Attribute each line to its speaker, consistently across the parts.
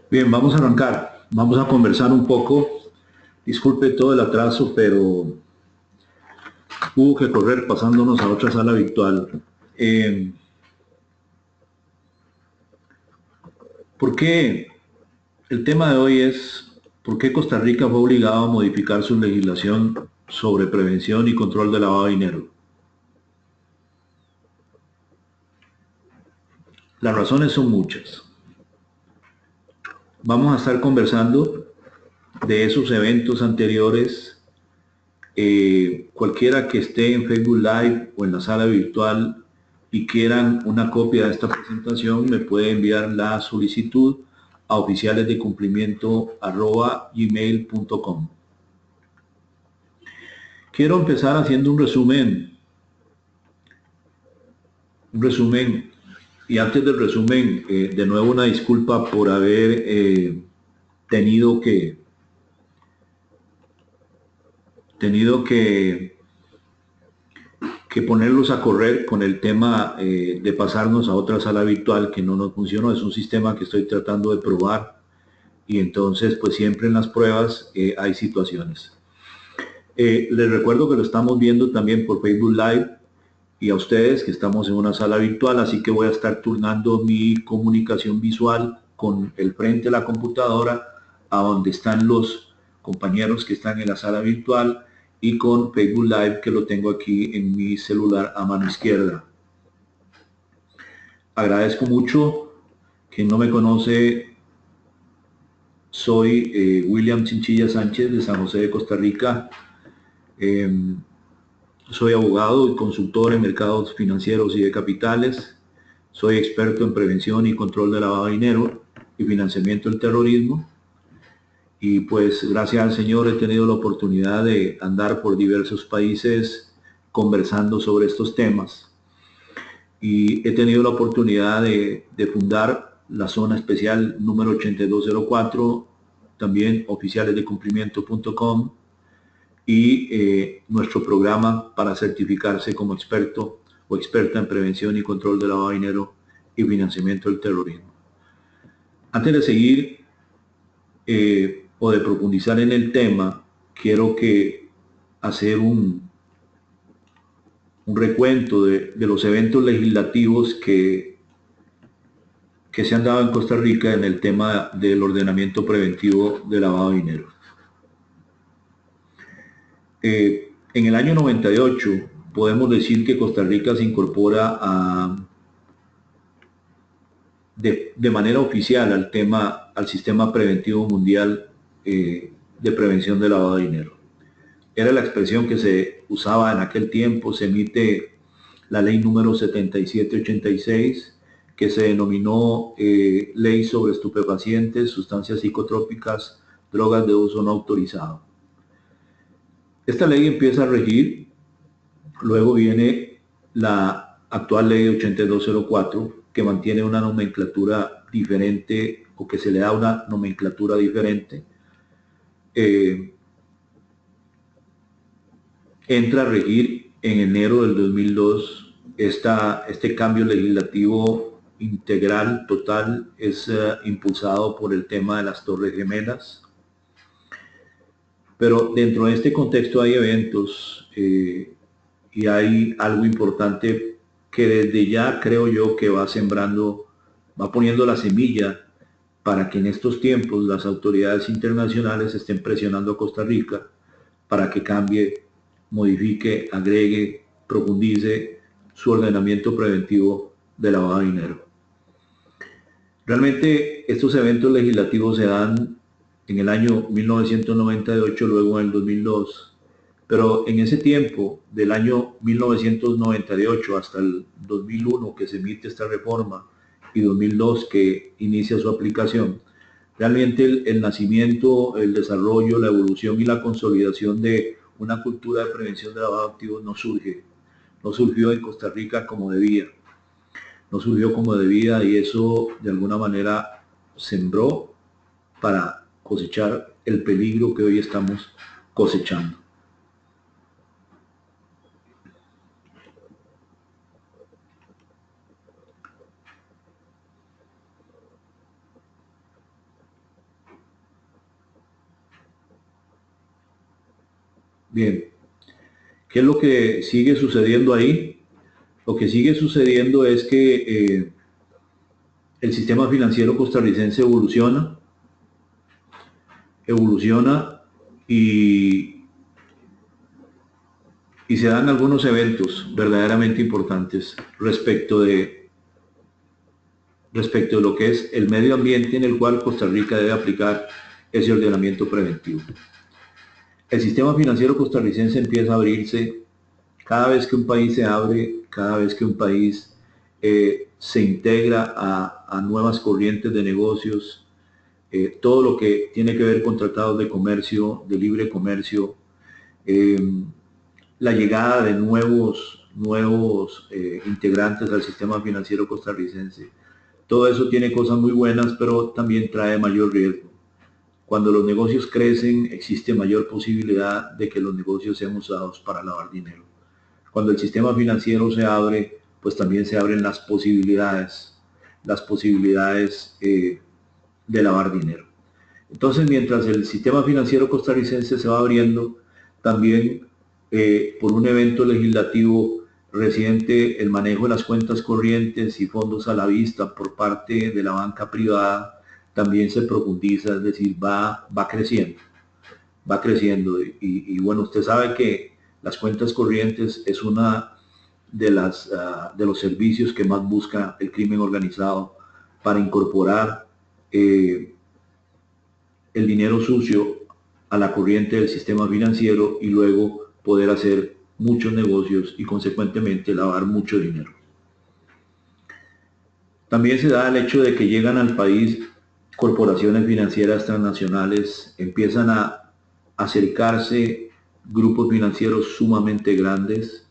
Speaker 1: Bien, vamos a arrancar. Vamos a conversar un poco. Disculpe todo el atraso, pero hubo que correr pasándonos a otra sala virtual. Eh, ¿Por qué? El tema de hoy es ¿por qué Costa Rica fue obligado a modificar su legislación sobre prevención y control del lavado de dinero? Las razones son muchas. Vamos a estar conversando de esos eventos anteriores. Cualquiera que esté en Facebook Live o en la sala virtual y quieran una copia de esta presentación, me puede enviar la solicitud a oficialesdecumplimiento@gmail.com. Quiero empezar haciendo un resumen, y antes del resumen, de nuevo una disculpa por haber tenido que, tenido que ponerlos a correr con el tema de pasarnos a otra sala virtual que no nos funcionó. Es un sistema que estoy tratando de probar y entonces pues siempre en las pruebas hay situaciones. Les recuerdo que lo estamos viendo también por Facebook Live y a ustedes que estamos en una sala virtual, así que voy a estar turnando mi comunicación visual con el frente de la computadora a donde están los compañeros que están en la sala virtual y con Facebook Live que lo tengo aquí en mi celular a mano izquierda. Agradezco mucho. Quien no me conoce, soy William Chinchilla Sánchez de San José de Costa Rica. Eh, Soy abogado y consultor en mercados financieros y de capitales. Soy experto en prevención y control de lavado de dinero y financiamiento del terrorismo. Y pues gracias al Señor he tenido la oportunidad de andar por diversos países conversando sobre estos temas. Y he tenido la oportunidad de fundar la zona especial número 8204, también oficialesdecumplimiento.com y nuestro programa para certificarse como experto o experta en prevención y control de lavado de dinero y financiamiento del terrorismo. Antes de seguir o de profundizar en el tema, quiero que hacer un recuento de los eventos legislativos que se han dado en Costa Rica en el tema del ordenamiento preventivo de lavado de dinero. En el año 98 podemos decir que Costa Rica se incorpora de manera oficial al sistema preventivo mundial de prevención de lavado de dinero. Era la expresión que se usaba en aquel tiempo. Se emite la ley número 7786, que se denominó Ley sobre Estupefacientes, Sustancias Psicotrópicas, Drogas de Uso No Autorizado. Esta ley empieza a regir, luego viene la actual ley 8204, que mantiene una nomenclatura diferente o que se le da una nomenclatura diferente. Entra a regir en enero del 2002. Este cambio legislativo integral, total, es impulsado por el tema de las Torres Gemelas. Pero dentro de este contexto hay eventos y hay algo importante que desde ya creo yo que va sembrando, va poniendo la semilla para que en estos tiempos las autoridades internacionales estén presionando a Costa Rica para que cambie, modifique, agregue, profundice su ordenamiento preventivo de lavado de dinero. Realmente estos eventos legislativos se dan en el año 1998, luego en el 2002, pero en ese tiempo, del año 1998 hasta el 2001 que se emite esta reforma y 2002 que inicia su aplicación, realmente el nacimiento, el desarrollo, la evolución y la consolidación de una cultura de prevención de lavado de activos no surgió en Costa Rica como debía, no surgió como debía y eso de alguna manera sembró para cosechar el peligro que hoy estamos cosechando. Bien, ¿qué es lo que sigue sucediendo ahí? Lo que sigue sucediendo es que el sistema financiero costarricense evoluciona y, y se dan algunos eventos verdaderamente importantes respecto de lo que es el medio ambiente en el cual Costa Rica debe aplicar ese ordenamiento preventivo. El sistema financiero costarricense empieza a abrirse cada vez que un país se abre, cada vez que un país se integra a nuevas corrientes de negocios, todo lo que tiene que ver con tratados de comercio, de libre comercio, eh, la llegada de nuevos integrantes al sistema financiero costarricense. Todo eso tiene cosas muy buenas, pero también trae mayor riesgo. Cuando los negocios crecen, existe mayor posibilidad de que los negocios sean usados para lavar dinero. Cuando el sistema financiero se abre, pues también se abren las posibilidades de lavar dinero. Entonces, mientras el sistema financiero costarricense se va abriendo, también por un evento legislativo reciente, el manejo de las cuentas corrientes y fondos a la vista por parte de la banca privada también se profundiza, es decir, va creciendo. Va creciendo. Y bueno, usted sabe que las cuentas corrientes es una de los servicios que más busca el crimen organizado para incorporar el dinero sucio a la corriente del sistema financiero y luego poder hacer muchos negocios y consecuentemente lavar mucho dinero. También se da el hecho de que llegan al país corporaciones financieras transnacionales, empiezan a acercarse grupos financieros sumamente grandes,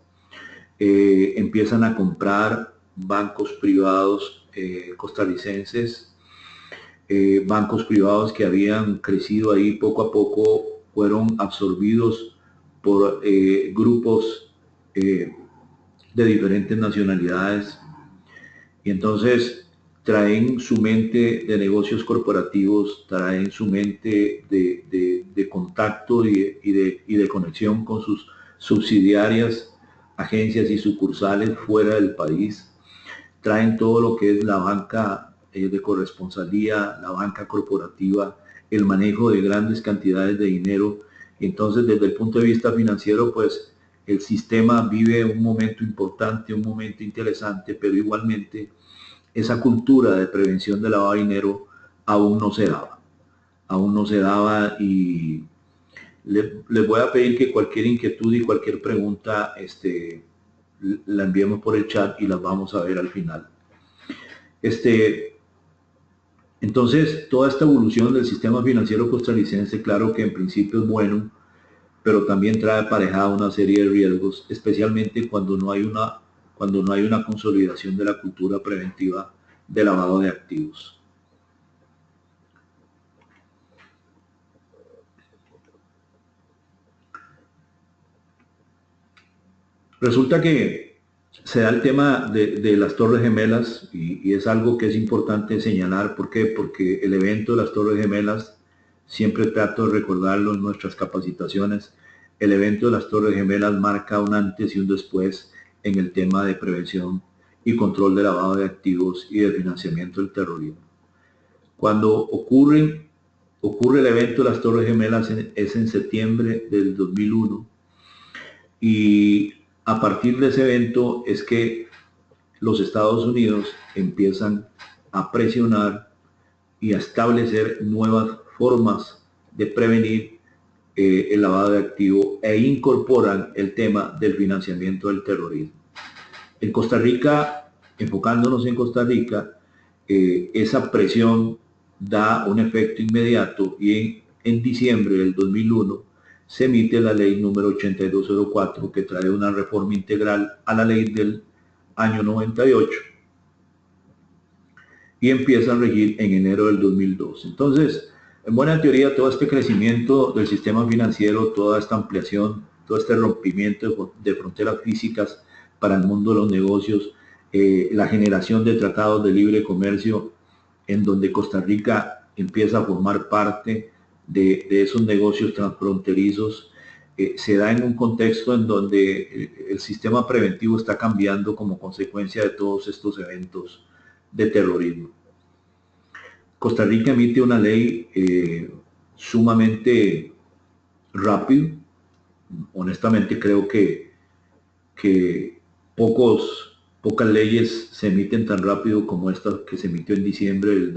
Speaker 1: empiezan a comprar bancos privados costarricenses, bancos privados que habían crecido ahí poco a poco fueron absorbidos por grupos de diferentes nacionalidades y entonces traen su mente de negocios corporativos, traen su mente de contacto y de conexión con sus subsidiarias, agencias y sucursales fuera del país, traen todo lo que es la banca de corresponsalía, la banca corporativa, el manejo de grandes cantidades de dinero. Y entonces, desde el punto de vista financiero, pues el sistema vive un momento importante, un momento interesante, pero igualmente esa cultura de prevención de lavado de dinero aún no se daba. Aún no se daba y les voy a pedir que cualquier inquietud y cualquier pregunta la enviemos por el chat y las vamos a ver al final. Entonces, toda esta evolución del sistema financiero costarricense, claro que en principio es bueno, pero también trae aparejada una serie de riesgos, especialmente cuando no hay una consolidación de la cultura preventiva de lavado de activos. Resulta que se da el tema de las Torres Gemelas y es algo que es importante señalar. ¿Por qué? Porque el evento de las Torres Gemelas, siempre trato de recordarlo en nuestras capacitaciones, el evento de las Torres Gemelas marca un antes y un después en el tema de prevención y control de lavado de activos y de financiamiento del terrorismo. Cuando ocurre el evento de las Torres Gemelas es en septiembre del 2001 y a partir de ese evento es que los Estados Unidos empiezan a presionar y a establecer nuevas formas de prevenir el lavado de activos e incorporan el tema del financiamiento del terrorismo. En Costa Rica, enfocándonos en Costa Rica, esa presión da un efecto inmediato y en diciembre del 2001 se emite la ley número 8204 que trae una reforma integral a la ley del año 98 y empieza a regir en enero del 2002. Entonces, en buena teoría, todo este crecimiento del sistema financiero, toda esta ampliación, todo este rompimiento de fronteras físicas para el mundo de los negocios, la generación de tratados de libre comercio en donde Costa Rica empieza a formar parte de esos negocios transfronterizos, se da en un contexto en donde el sistema preventivo está cambiando como consecuencia de todos estos eventos de terrorismo. Costa Rica emite una ley sumamente rápido. Honestamente creo que pocas leyes se emiten tan rápido como esta que se emitió en diciembre del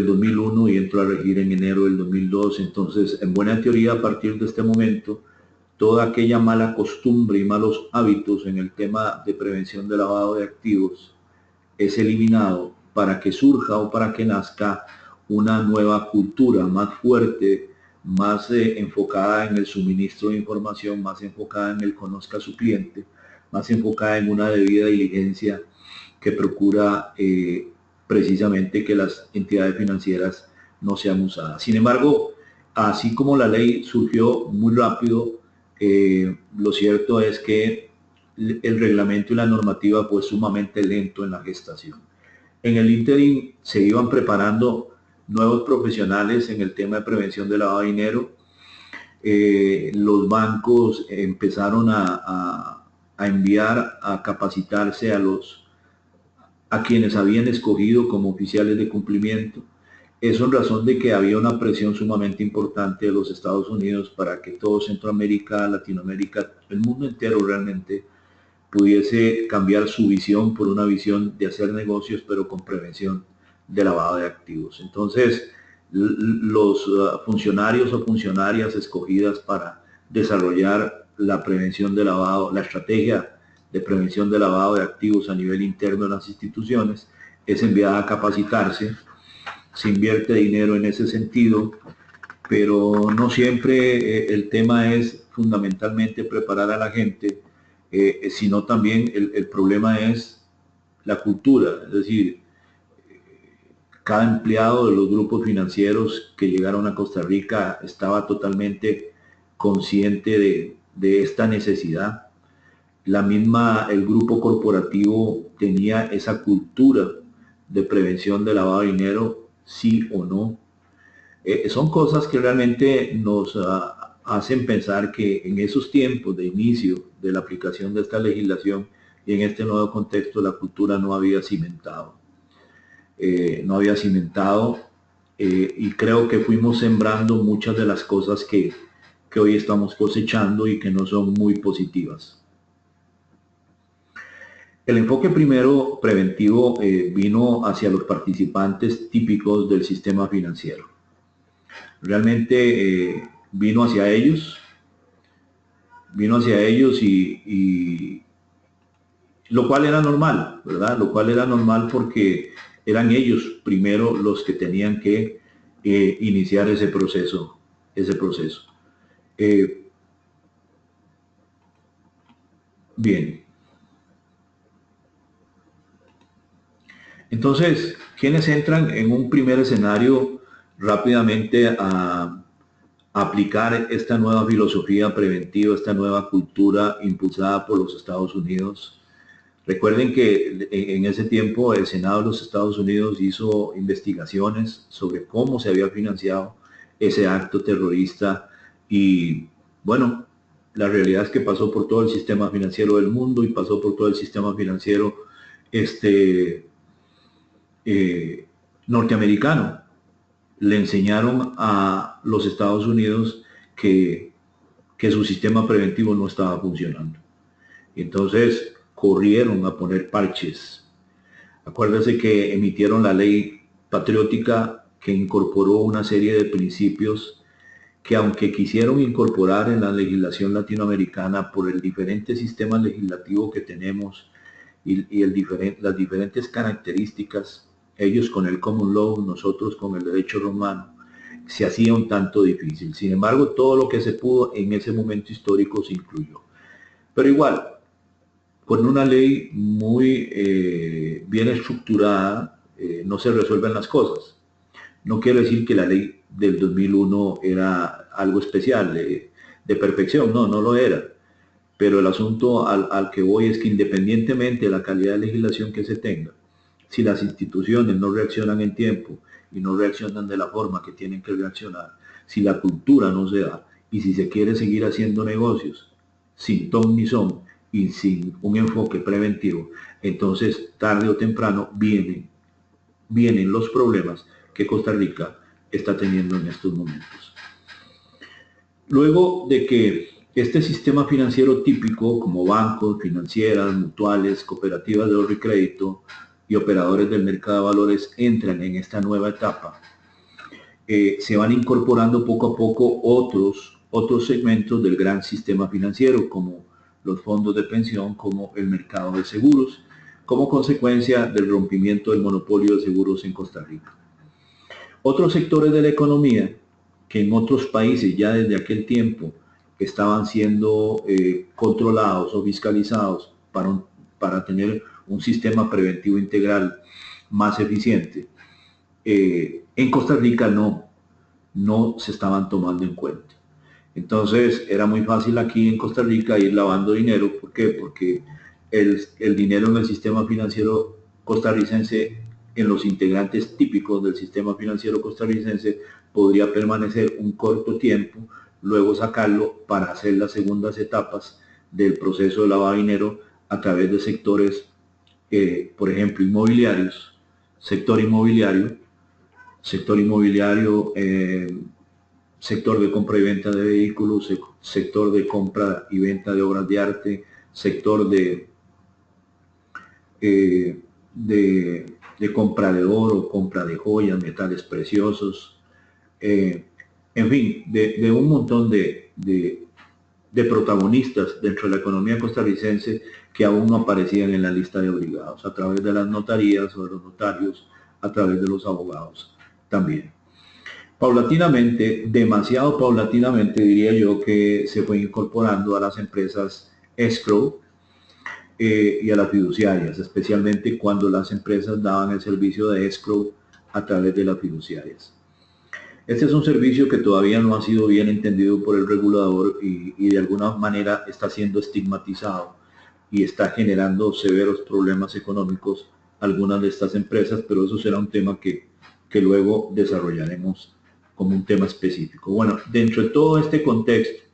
Speaker 1: 2001 y entró a regir en enero del 2002. Entonces, en buena teoría, a partir de este momento, toda aquella mala costumbre y malos hábitos en el tema de prevención de lavado de activos es eliminado para que surja o para que nazca una nueva cultura más fuerte, más enfocada en el suministro de información, más enfocada en el conozca a su cliente, más enfocada en una debida diligencia que procura precisamente que las entidades financieras no sean usadas. Sin embargo, así como la ley surgió muy rápido, lo cierto es que el reglamento y la normativa fue sumamente lento en la gestación. En el ínterin se iban preparando nuevos profesionales en el tema de prevención de lavado de dinero. Los bancos empezaron a enviar a capacitarse a quienes habían escogido como oficiales de cumplimiento. Eso en razón de que había una presión sumamente importante de los Estados Unidos para que todo Centroamérica, Latinoamérica, el mundo entero realmente pudiese cambiar su visión por una visión de hacer negocios, pero con prevención de lavado de activos. Entonces, los funcionarios o funcionarias escogidas para desarrollar la prevención de lavado, la estrategia de prevención de lavado de activos a nivel interno de las instituciones, es enviada a capacitarse. Se invierte dinero en ese sentido, pero no siempre el tema es fundamentalmente preparar a la gente, sino también el problema es la cultura, es decir, cada empleado de los grupos financieros que llegaron a Costa Rica estaba totalmente consciente de esta necesidad. El grupo corporativo tenía esa cultura de prevención de lavado de dinero, sí o no. Son cosas que realmente nos hacen pensar que en esos tiempos de inicio de la aplicación de esta legislación y en este nuevo contexto la cultura no había cimentado. Y creo que fuimos sembrando muchas de las cosas que hoy estamos cosechando y que no son muy positivas. El enfoque primero preventivo vino hacia los participantes típicos del sistema financiero. Realmente vino hacia ellos y lo cual era normal, ¿verdad? Lo cual era normal porque eran ellos primero los que tenían que iniciar ese proceso. Bien. Entonces, ¿quiénes entran en un primer escenario rápidamente a aplicar esta nueva filosofía preventiva, esta nueva cultura impulsada por los Estados Unidos? Recuerden que en ese tiempo el Senado de los Estados Unidos hizo investigaciones sobre cómo se había financiado ese acto terrorista y bueno, la realidad es que pasó por todo el sistema financiero del mundo y pasó por todo el sistema financiero norteamericano. Le enseñaron a los Estados Unidos que su sistema preventivo no estaba funcionando. Entonces corrieron a poner parches. Acuérdense que emitieron la ley patriótica que incorporó una serie de principios que aunque quisieron incorporar en la legislación latinoamericana por el diferente sistema legislativo que tenemos y las diferentes características, ellos con el common law, nosotros con el derecho romano, se hacía un tanto difícil. Sin embargo, todo lo que se pudo en ese momento histórico se incluyó. Pero igual, con una ley muy bien estructurada, no se resuelven las cosas. No quiero decir que la ley del 2001 era algo especial, de perfección, no lo era. Pero el asunto al que voy es que independientemente de la calidad de legislación que se tenga, si las instituciones no reaccionan en tiempo y no reaccionan de la forma que tienen que reaccionar, si la cultura no se da Y si se quiere seguir haciendo negocios sin ton ni son y sin un enfoque preventivo, entonces tarde o temprano vienen los problemas que Costa Rica está teniendo en estos momentos. Luego de que este sistema financiero típico, como bancos, financieras, mutuales, cooperativas de ahorro y crédito y operadores del mercado de valores entran en esta nueva etapa, se van incorporando poco a poco otros segmentos del gran sistema financiero, como los fondos de pensión, como el mercado de seguros, como consecuencia del rompimiento del monopolio de seguros en Costa Rica. Otros sectores de la economía que en otros países ya desde aquel tiempo estaban siendo controlados o fiscalizados para tener un sistema preventivo integral más eficiente, en Costa Rica no se estaban tomando en cuenta. Entonces era muy fácil aquí en Costa Rica ir lavando dinero. ¿Por qué? Porque el dinero en el sistema financiero costarricense, en los integrantes típicos del sistema financiero costarricense, podría permanecer un corto tiempo, luego sacarlo para hacer las segundas etapas del proceso de lavado de dinero a través de sectores, por ejemplo, inmobiliarios, sector inmobiliario, sector de compra y venta de vehículos, sector de compra y venta de obras de arte, sector de compra de oro, compra de joyas, metales preciosos, en fin, de un montón de protagonistas dentro de la economía costarricense que aún no aparecían en la lista de obligados, a través de las notarías o de los notarios, a través de los abogados también. Paulatinamente, demasiado paulatinamente diría yo, que se fue incorporando a las empresas escrow y a las fiduciarias, especialmente cuando las empresas daban el servicio de escrow a través de las fiduciarias. Este es un servicio que todavía no ha sido bien entendido por el regulador y de alguna manera está siendo estigmatizado y está generando severos problemas económicos algunas de estas empresas, pero eso será un tema que luego desarrollaremos como un tema específico. Bueno, dentro de todo este contexto,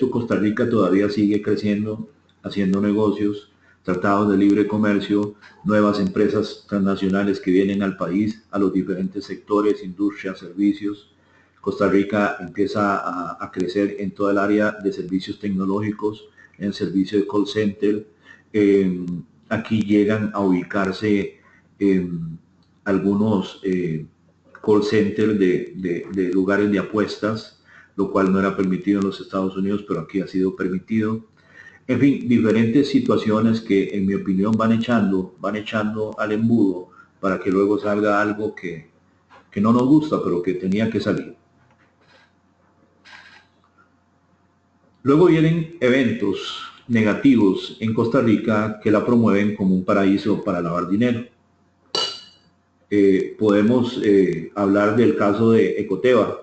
Speaker 1: Costa Rica todavía sigue creciendo, haciendo negocios, tratados de libre comercio, nuevas empresas transnacionales que vienen al país, a los diferentes sectores, industria, servicios. Costa Rica empieza a crecer en toda el área de servicios tecnológicos, en el servicio de call center. Aquí llegan a ubicarse algunos call centers de lugares de apuestas, lo cual no era permitido en los Estados Unidos, pero aquí ha sido permitido. En fin, diferentes situaciones que en mi opinión van echando al embudo para que luego salga algo que no nos gusta, pero que tenía que salir. Luego vienen eventos negativos en Costa Rica que la promueven como un paraíso para lavar dinero. Podemos hablar del caso de Ecoteva.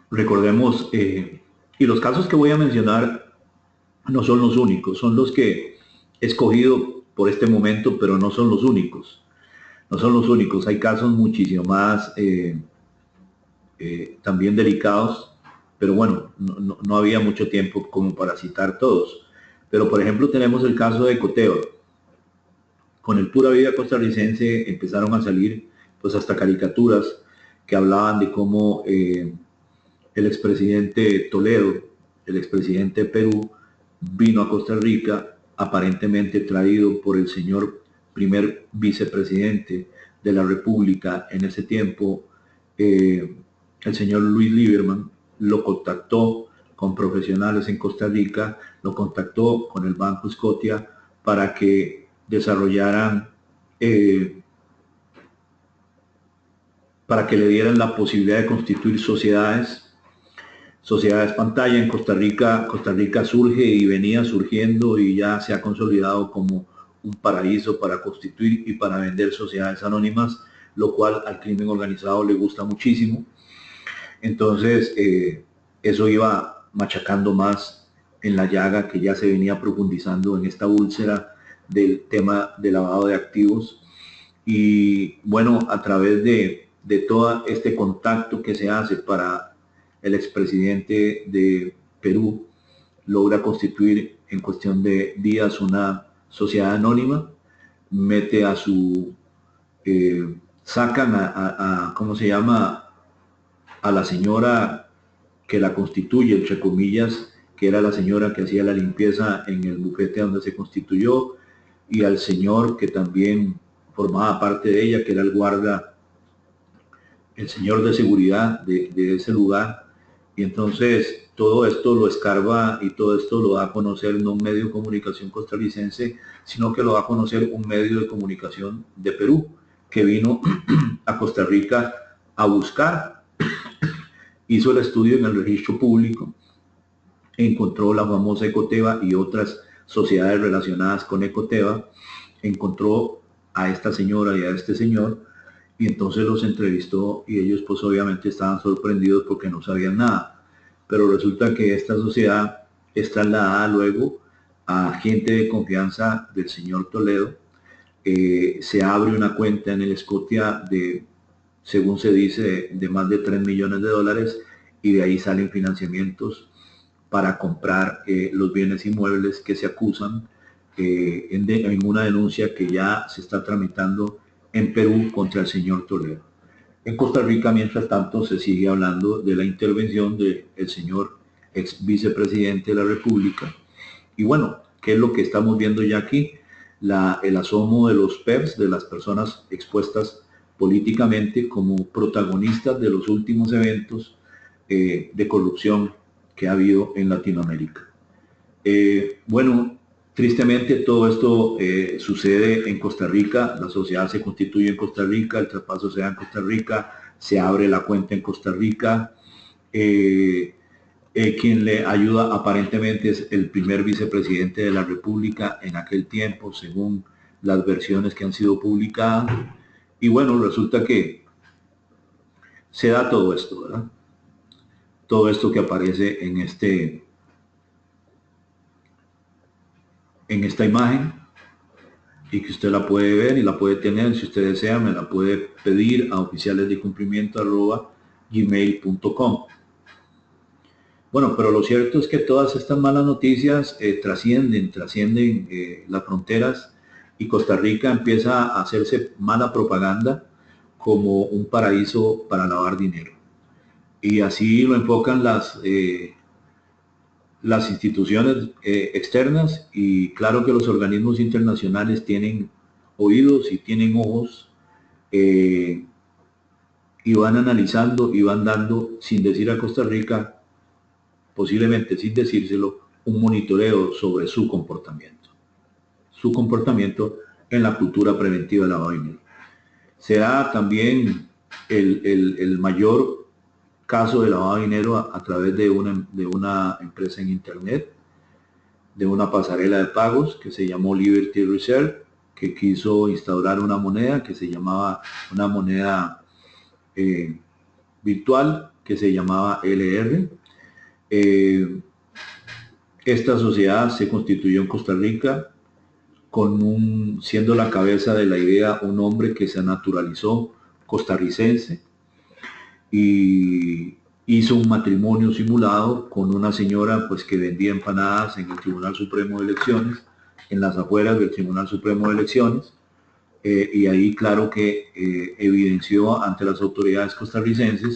Speaker 1: Recordemos, y los casos que voy a mencionar no son los únicos, son los que he escogido por este momento, pero no son los únicos. No son los únicos, hay casos muchísimo más también delicados, pero bueno, no había mucho tiempo como para citar todos. Pero por ejemplo tenemos el caso de Ecoteva. Con el Pura Vida costarricense empezaron a salir pues hasta caricaturas que hablaban de cómo el expresidente Toledo, el expresidente de Perú, vino a Costa Rica aparentemente traído por el señor primer vicepresidente de la República en ese tiempo, el señor Luis Lieberman. Lo contactó con profesionales en Costa Rica, lo contactó con el Banco Scotia para que desarrollaran, para que le dieran la posibilidad de constituir sociedades pantalla. En Costa Rica surge y venía surgiendo y ya se ha consolidado como un paraíso para constituir y para vender sociedades anónimas, lo cual al crimen organizado le gusta muchísimo. Entonces, eso iba machacando más en la llaga que ya se venía profundizando en esta úlcera del tema de lavado de activos. Y bueno, a través de todo este contacto que se hace para el expresidente de Perú, logra constituir en cuestión de días una sociedad anónima, mete a su, sacan ¿cómo se llama? A la señora que la constituye, entre comillas, que era la señora que hacía la limpieza en el bufete donde se constituyó, y al señor que también formaba parte de ella, que era el guarda, el señor de seguridad de ese lugar. Y entonces todo esto lo escarba y todo esto lo da a conocer no un medio de comunicación costarricense, sino que lo da a conocer un medio de comunicación de Perú, que vino a Costa Rica a buscar, hizo el estudio en el registro público, encontró la famosa Ecoteva y otras sociedades relacionadas con Ecoteva, encontró a esta señora y a este señor, y entonces los entrevistó y ellos pues obviamente estaban sorprendidos porque no sabían nada. Pero resulta que esta sociedad es trasladada luego a gente de confianza del señor Toledo. Se abre una cuenta en el Scotia de, según se dice, de más de 3 millones de dólares, y de ahí salen financiamientos para comprar los bienes inmuebles que se acusan en una denuncia que ya se está tramitando en Perú contra el señor Toledo. En Costa Rica, mientras tanto, se sigue hablando de la intervención del señor ex vicepresidente de la República. Y bueno, ¿qué es lo que estamos viendo ya aquí? El asomo de los PERS, de las personas expuestas políticamente como protagonistas de los últimos eventos de corrupción que ha habido en Latinoamérica. Bueno, tristemente todo esto sucede en Costa Rica, la sociedad se constituye en Costa Rica, el traspaso se da en Costa Rica, se abre la cuenta en Costa Rica, quien le ayuda aparentemente es el primer vicepresidente de la República en aquel tiempo, según las versiones que han sido publicadas, y bueno, resulta que se da todo esto, ¿verdad? Todo esto que aparece en esta imagen, y que usted la puede ver y la puede tener, si usted desea, me la puede pedir a oficialesdecumplimiento@gmail.com. Bueno, pero lo cierto es que todas estas malas noticias trascienden las fronteras, y Costa Rica empieza a hacerse mala propaganda como un paraíso para lavar dinero. Y así lo enfocan las instituciones externas, y claro que los organismos internacionales tienen oídos y tienen ojos, y van analizando y van dando, sin decir a Costa Rica, posiblemente sin decírselo, un monitoreo sobre su comportamiento en la cultura preventiva de lavado de dinero. Se da también el mayor caso de lavado de dinero a través de una empresa en internet, de una pasarela de pagos que se llamó Liberty Reserve, que quiso instaurar una moneda que se llamaba una moneda virtual que se llamaba LR. Esta sociedad se constituyó en Costa Rica siendo la cabeza de la idea un hombre que se naturalizó costarricense, y hizo un matrimonio simulado con una señora pues que vendía empanadas en el Tribunal Supremo de Elecciones, en las afueras del Tribunal Supremo de Elecciones, y ahí claro que evidenció ante las autoridades costarricenses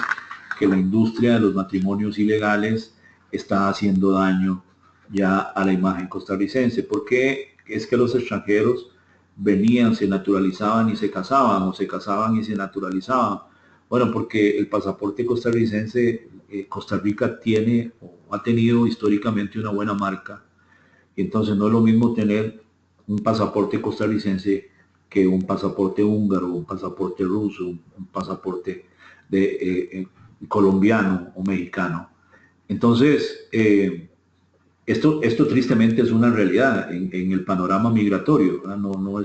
Speaker 1: que la industria de los matrimonios ilegales está haciendo daño ya a la imagen costarricense, porque es que los extranjeros venían, se naturalizaban y se casaban, o se casaban y se naturalizaban. Bueno, porque el pasaporte costarricense, Costa Rica tiene o ha tenido históricamente una buena marca, y entonces no es lo mismo tener un pasaporte costarricense que un pasaporte húngaro, un pasaporte ruso, un pasaporte colombiano o mexicano. Entonces, esto tristemente es una realidad en el panorama migratorio, ¿verdad? No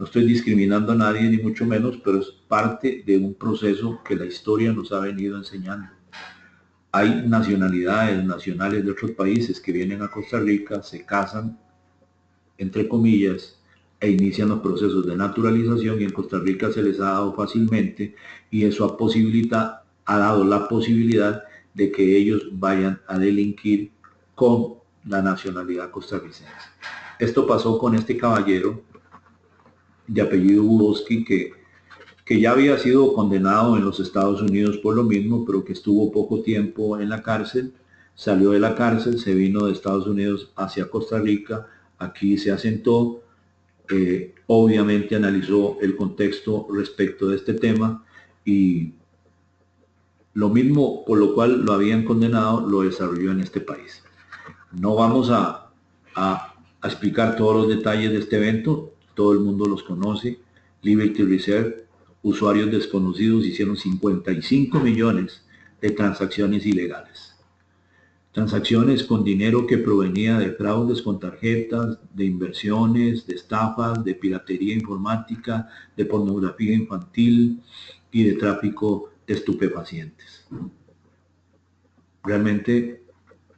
Speaker 1: estoy discriminando a nadie, ni mucho menos, pero es parte de un proceso que la historia nos ha venido enseñando. Hay nacionalidades de otros países que vienen a Costa Rica, se casan, entre comillas, e inician los procesos de naturalización, y en Costa Rica se les ha dado fácilmente, y eso ha dado la posibilidad de que ellos vayan a delinquir con la nacionalidad costarricense. Esto pasó con este caballero de apellido Budoski, que ya había sido condenado en los Estados Unidos por lo mismo, pero que estuvo poco tiempo en la cárcel. Salió de la cárcel, se vino de Estados Unidos hacia Costa Rica, aquí se asentó, obviamente analizó el contexto respecto de este tema, y lo mismo por lo cual lo habían condenado lo desarrolló en este país. No vamos a explicar todos los detalles de este evento, todo el mundo los conoce. Liberty Reserve, usuarios desconocidos hicieron 55 millones de transacciones ilegales. Transacciones con dinero que provenía de fraudes con tarjetas, de inversiones, de estafas, de piratería informática, de pornografía infantil y de tráfico de estupefacientes. Realmente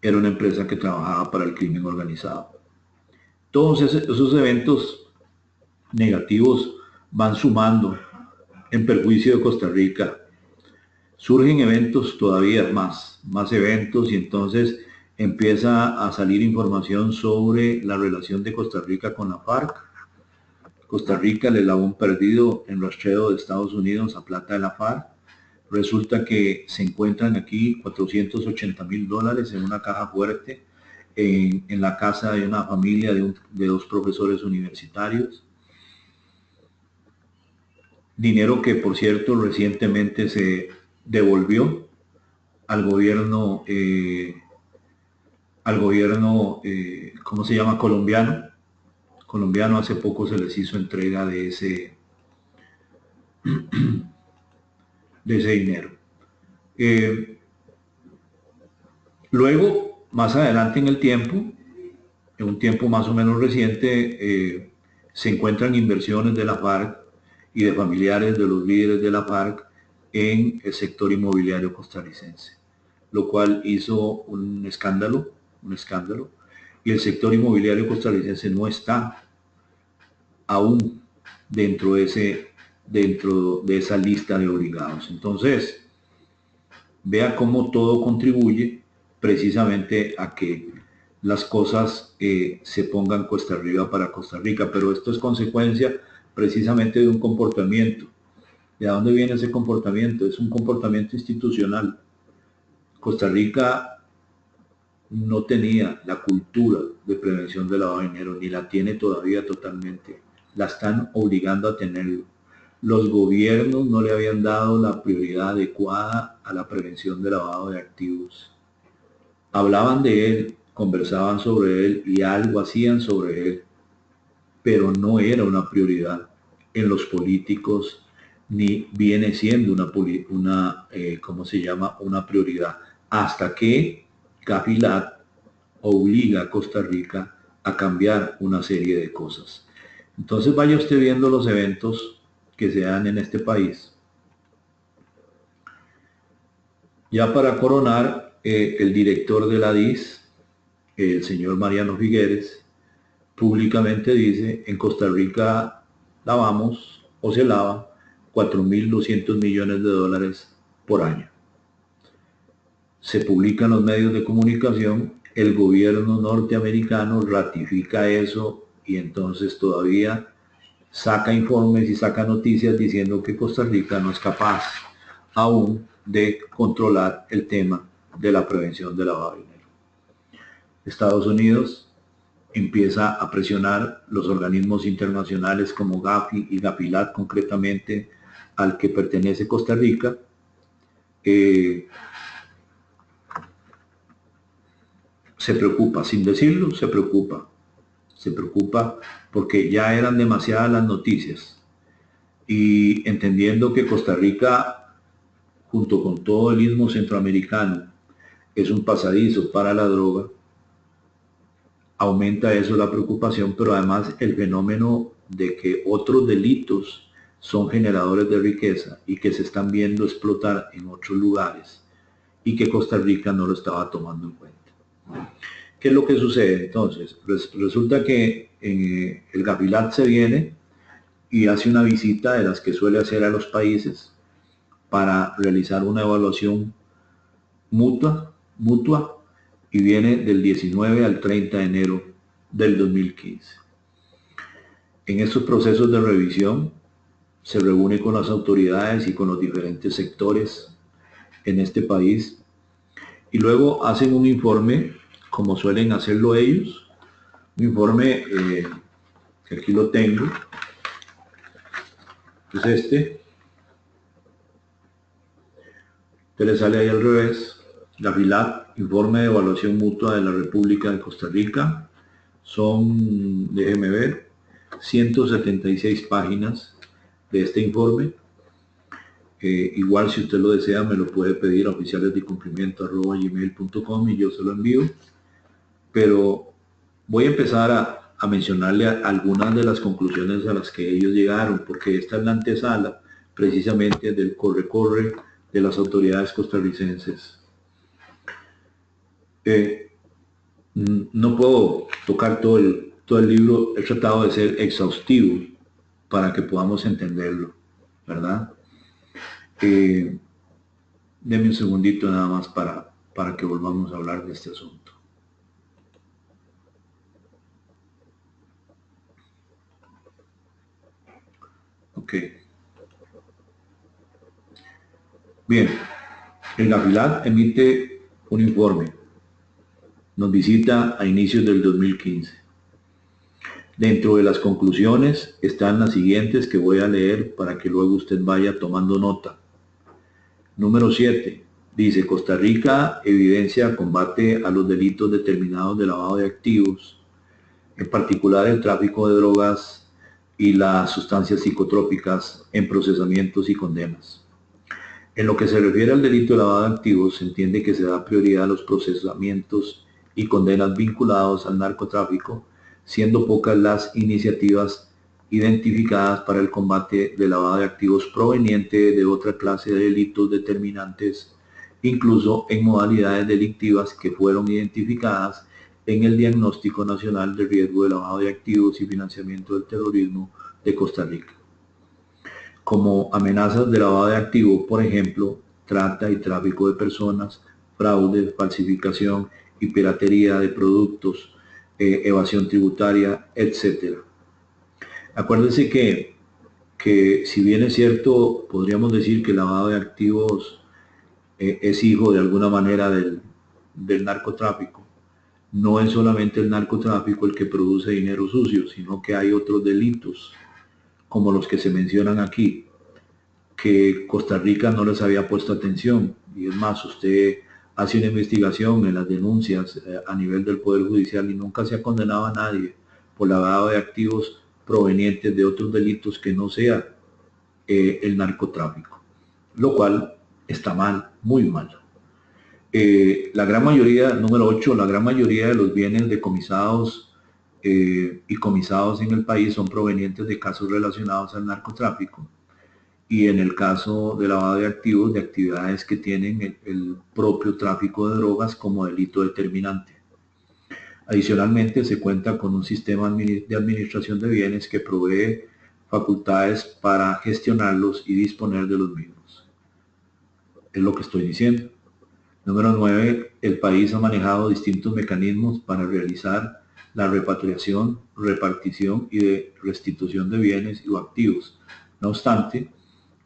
Speaker 1: era una empresa que trabajaba para el crimen organizado. Todos esos eventos negativos van sumando en perjuicio de Costa Rica. Surgen eventos todavía más eventos, y entonces empieza a salir información sobre la relación de Costa Rica con la FARC. Costa Rica le lavó un perdido en rastreo de Estados Unidos a plata de la FARC. Resulta que se encuentran aquí $480,000 en una caja fuerte en la casa de una familia de dos profesores universitarios. Dinero que, por cierto, recientemente se devolvió al gobierno, ¿cómo se llama? Colombiano. Hace poco se les hizo entrega de ese dinero. Luego, más adelante en el tiempo, en un tiempo más o menos reciente, se encuentran inversiones de la FARC y de familiares de los líderes de la FARC en el sector inmobiliario costarricense, lo cual hizo un escándalo, y el sector inmobiliario costarricense no está aún dentro de esa lista de obligados. Entonces, vea cómo todo contribuye precisamente a que las cosas se pongan cuesta arriba para Costa Rica, pero esto es consecuencia precisamente de un comportamiento. ¿De dónde viene ese comportamiento? Es un comportamiento institucional. Costa Rica no tenía la cultura de prevención del lavado de dinero, ni la tiene todavía totalmente. La están obligando a tenerlo. Los gobiernos no le habían dado la prioridad adecuada a la prevención del lavado de activos. Hablaban de él, conversaban sobre él y algo hacían sobre él, pero no era una prioridad en los políticos, ni viene siendo una prioridad, hasta que Gafilat obliga a Costa Rica a cambiar una serie de cosas. Entonces vaya usted viendo los eventos que se dan en este país. Ya para coronar, el director de la DIS, el señor Mariano Figueres, públicamente dice: en Costa Rica lavamos o se lava 4.200 millones de dólares por año. Se publica en los medios de comunicación, el gobierno norteamericano ratifica eso, y entonces todavía saca informes y saca noticias diciendo que Costa Rica no es capaz aún de controlar el tema de la prevención del lavado de dinero. Estados Unidos empieza a presionar los organismos internacionales como Gafi y Gafilat, concretamente al que pertenece Costa Rica. Se preocupa, sin decirlo, se preocupa porque ya eran demasiadas las noticias, y entendiendo que Costa Rica, junto con todo el istmo centroamericano, es un pasadizo para la droga, aumenta eso la preocupación, pero además el fenómeno de que otros delitos son generadores de riqueza y que se están viendo explotar en otros lugares, y que Costa Rica no lo estaba tomando en cuenta. ¿Qué es lo que sucede? Entonces, resulta que el Gavilat se viene y hace una visita de las que suele hacer a los países para realizar una evaluación mutua y viene del 19 al 30 de enero del 2015. En estos procesos de revisión se reúne con las autoridades y con los diferentes sectores en este país y luego hacen un informe, como suelen hacerlo ellos, un informe que aquí lo tengo, es este le sale ahí al revés, Gavilat, informe de evaluación mutua de la República de Costa Rica, son, déjeme ver, 176 páginas de este informe. Igual si usted lo desea me lo puede pedir a oficialesdecumplimiento@gmail.com y yo se lo envío, pero voy a empezar a mencionarle algunas de las conclusiones a las que ellos llegaron, porque esta es la antesala precisamente del corre-corre de las autoridades costarricenses. No puedo tocar todo el libro, he tratado de ser exhaustivo para que podamos entenderlo, ¿verdad? Deme un segundito nada más para que volvamos a hablar de este asunto. Ok. Bien, el Gavilat emite un informe. Nos visita a inicios del 2015. Dentro de las conclusiones están las siguientes que voy a leer para que luego usted vaya tomando nota. Número 7. Dice, Costa Rica evidencia combate a los delitos determinados de lavado de activos, en particular el tráfico de drogas y las sustancias psicotrópicas en procesamientos y condenas. En lo que se refiere al delito de lavado de activos, se entiende que se da prioridad a los procesamientos y condenas vinculados al narcotráfico, siendo pocas las iniciativas identificadas para el combate del lavado de activos proveniente de otra clase de delitos determinantes, incluso en modalidades delictivas que fueron identificadas en el Diagnóstico Nacional de Riesgo de Lavado de Activos y Financiamiento del Terrorismo de Costa Rica, como amenazas de lavado de activos, por ejemplo, trata y tráfico de personas, fraude, falsificación y piratería de productos, evasión tributaria, etc. Acuérdense que si bien es cierto, podríamos decir que el lavado de activos es hijo de alguna manera del narcotráfico, no es solamente el narcotráfico el que produce dinero sucio, sino que hay otros delitos, como los que se mencionan aquí, que Costa Rica no les había puesto atención. Y es más, usted hace una investigación en las denuncias a nivel del Poder Judicial y nunca se ha condenado a nadie por lavado de activos provenientes de otros delitos que no sea el narcotráfico, lo cual está mal, muy mal. La gran mayoría, número 8, la gran mayoría de los bienes decomisados y comisados en el país son provenientes de casos relacionados al narcotráfico y en el caso de lavado de activos, de actividades que tienen el propio tráfico de drogas como delito determinante. Adicionalmente, se cuenta con un sistema de administración de bienes que provee facultades para gestionarlos y disponer de los mismos. Es lo que estoy diciendo. Número 9. El país ha manejado distintos mecanismos para realizar la repatriación, repartición y de restitución de bienes o activos. No obstante,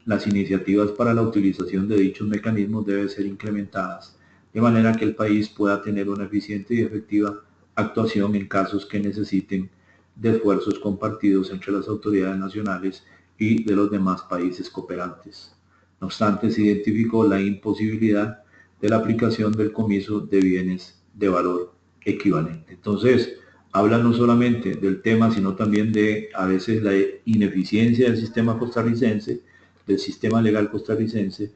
Speaker 1: las iniciativas para la utilización de dichos mecanismos deben ser incrementadas, de manera que el país pueda tener una eficiente y efectiva actuación en casos que necesiten de esfuerzos compartidos entre las autoridades nacionales y de los demás países cooperantes. No obstante, se identificó la imposibilidad de la aplicación del comiso de bienes de valor equivalente. Entonces, habla no solamente del tema, sino también de a veces la ineficiencia del sistema costarricense, del sistema legal costarricense,